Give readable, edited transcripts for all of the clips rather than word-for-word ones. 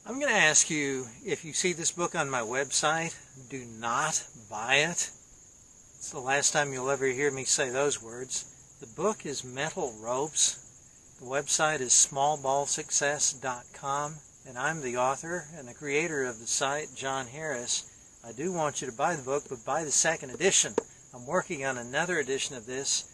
I'm going to ask you, if you see this book on my website, do not buy it. It's the last time you'll ever hear me say those words. The book is Mental Ropes. The website is smallballsuccess.com, and I'm the author and the creator of the site, John Harris. I do want you to buy the book, but buy the second edition. I'm working on another edition of this.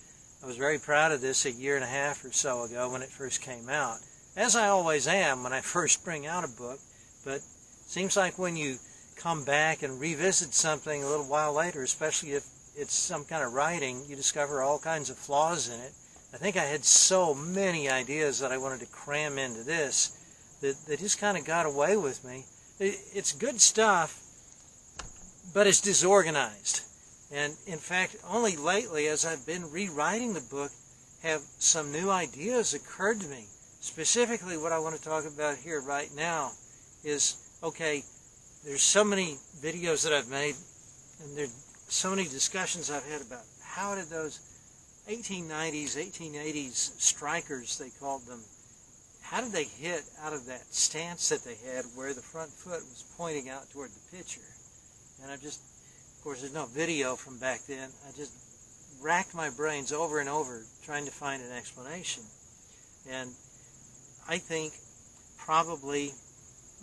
I was very proud of this a year and a half or so ago when it first came out, as I always am when I first bring out a book. But it seems like when you come back and revisit something a little while later, especially if it's some kind of writing, you discover all kinds of flaws in it. I think I had so many ideas that I wanted to cram into this that they just kind of got away with me. It's good stuff, but it's disorganized. And in fact, only lately, as I've been rewriting the book, have some new ideas occurred to me. Specifically, what I want to talk about here right now is, okay, there's so many videos that I've made, and there's so many discussions I've had about how did those 1890s, 1880s strikers, they called them, how did they hit out of that stance that they had where the front foot was pointing out toward the pitcher? And of course, there's no video from back then. I just racked my brains over and over trying to find an explanation. And I think probably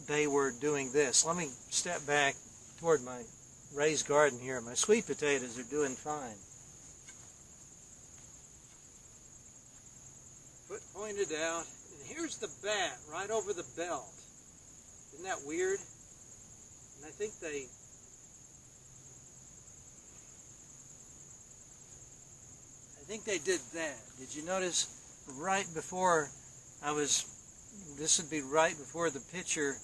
they were doing this. Let me step back toward my raised garden here. My sweet potatoes are doing fine. Foot pointed out, and here's the bat right over the belt. Isn't that weird? And I think they did that. Did you notice right before this would be right before the pitcher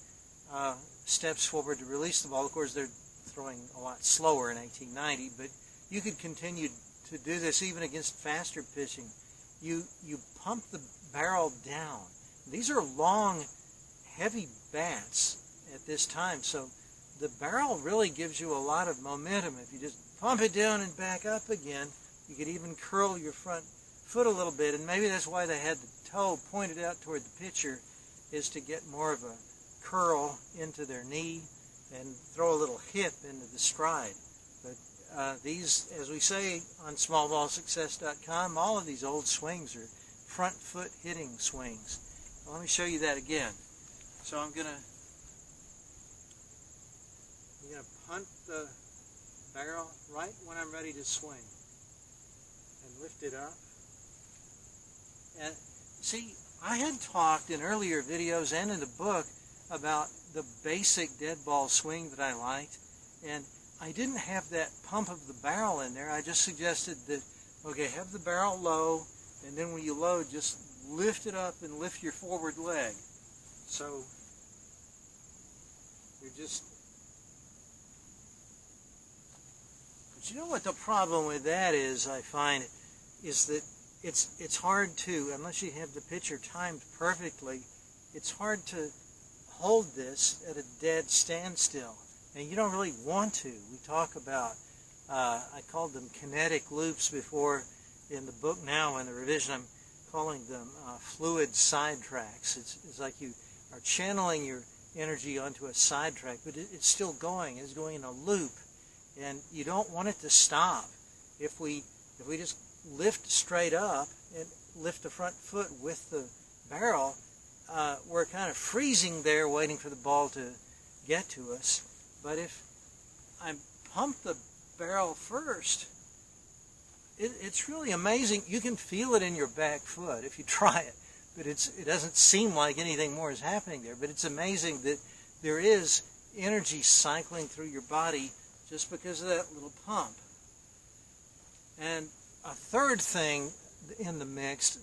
steps forward to release the ball. Of course, they're throwing a lot slower in 1890, but you could continue to do this even against faster pitching. You pump the barrel down. These are long, heavy bats at this time, so the barrel really gives you a lot of momentum. If you just pump it down and back up again, you could even curl your front foot a little bit, and maybe that's why they had the toe pointed out toward the pitcher, is to get more of a curl into their knee and throw a little hip into the stride. But these, as we say on smallballsuccess.com, all of these old swings are front foot hitting swings. Well, let me show you that again. So I'm gonna punt the barrel right when I'm ready to swing and lift it up. And see, I had talked in earlier videos and in the book about the basic dead ball swing that I liked, and I didn't have that pump of the barrel in there. I just suggested that, okay, have the barrel low, and then when you load, just lift it up and lift your forward leg. So you're just... But you know what the problem with that is, I find, is that it's hard to, unless you have the pitcher timed perfectly, it's hard to hold this at a dead standstill. And you don't really want to. We talk about, I called them kinetic loops before in the book now, in the revision I'm calling them fluid sidetracks. It's like you are channeling your energy onto a sidetrack, but it's still going. It's going in a loop. And you don't want it to stop. If we just lift straight up and lift the front foot with the barrel, we're kind of freezing there waiting for the ball to get to us. But if I pump the barrel first, it's really amazing. You can feel it in your back foot if you try it, but it doesn't seem like anything more is happening there. But it's amazing that there is energy cycling through your body just because of that little pump. And a third thing in the mix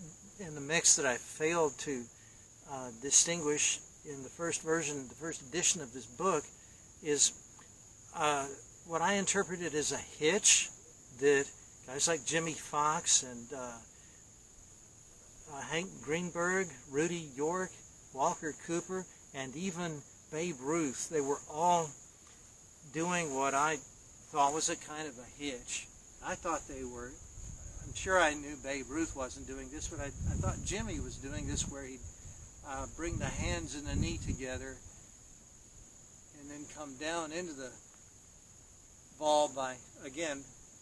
that I failed to distinguish in the first version, the first edition of this book, is what I interpreted as a hitch that guys like Jimmy Foxx and Hank Greenberg, Rudy York, Walker Cooper, and even Babe Ruth, they were all doing what I thought was a kind of a hitch. I thought they were. I'm sure I knew Babe Ruth wasn't doing this, but I thought Jimmy was doing this where he'd bring the hands and the knee together and then come down into the ball by, again,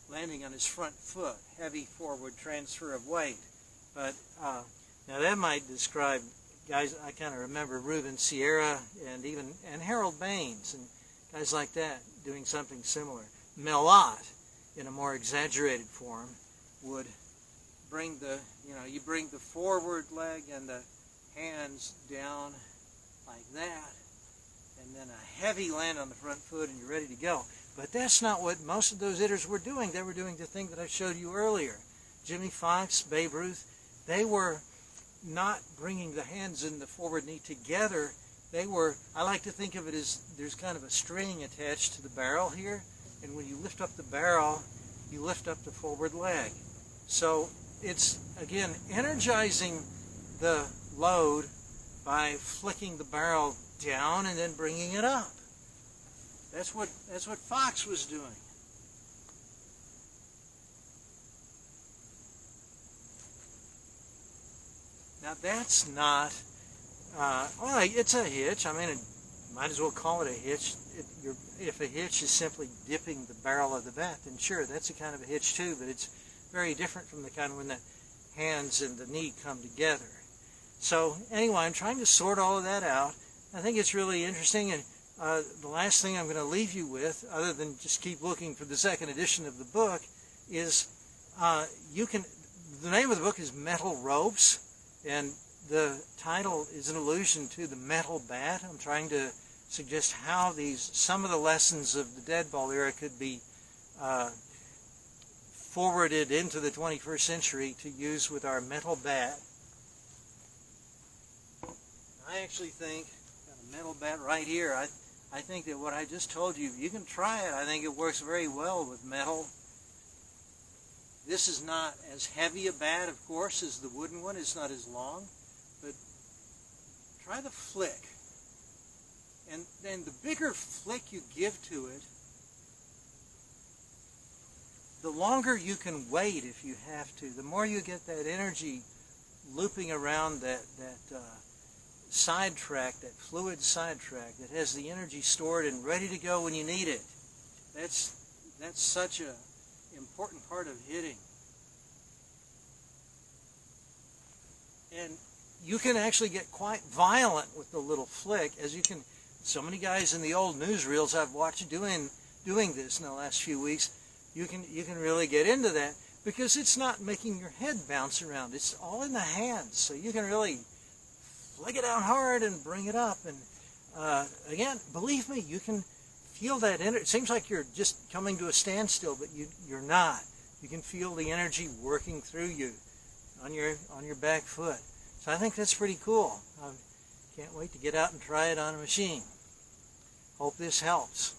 landing on his front foot. Heavy forward transfer of weight. But now that might describe guys. I kind of remember Reuben Sierra and Harold Baines and guys like that doing something similar. Melot, in a more exaggerated form, would bring you bring the forward leg and the hands down like that, and then a heavy land on the front foot, and you're ready to go. But that's not what most of those hitters were doing. They were doing the thing that I showed you earlier. Jimmy Foxx, Babe Ruth, they were not bringing the hands and the forward knee together. They were, I like to think of it as there's kind of a string attached to the barrel here, and when you lift up the barrel, you lift up the forward leg. So it's, again, energizing the load by flicking the barrel down and then bringing it up. That's what Foxx was doing. Now that's not, well, it's a hitch. I mean, might as well call it a hitch. If a hitch is simply dipping the barrel of the bat, then sure, that's a kind of a hitch too, but it's very different from the kind when the hands and the knee come together. So anyway, I'm trying to sort all of that out. I think it's really interesting, and the last thing I'm going to leave you with, other than just keep looking for the second edition of the book, is the name of the book is Metal Ropes, and the title is an allusion to the metal bat. I'm trying to suggest how some of the lessons of the dead ball era could be forwarded into the 21st century to use with our metal bat. I actually think, got a metal bat right here, I think that what I just told you, you can try it. I think it works very well with metal. This is not as heavy a bat, of course, as the wooden one. It's not as long, but try the flick. And then the bigger flick you give to it, the longer you can wait if you have to. The more you get that energy looping around that sidetrack, that fluid sidetrack that has the energy stored and ready to go when you need it. That's such a important part of hitting. And you can actually get quite violent with the little flick, as you can. So many guys in the old newsreels I've watched doing this in the last few weeks. You can really get into that because it's not making your head bounce around. It's all in the hands, so you can really flick it down hard and bring it up. And again, believe me, you can feel that energy. It seems like you're just coming to a standstill, but you're not. You can feel the energy working through you on your back foot. So I think that's pretty cool. I can't wait to get out and try it on a machine. Hope this helps.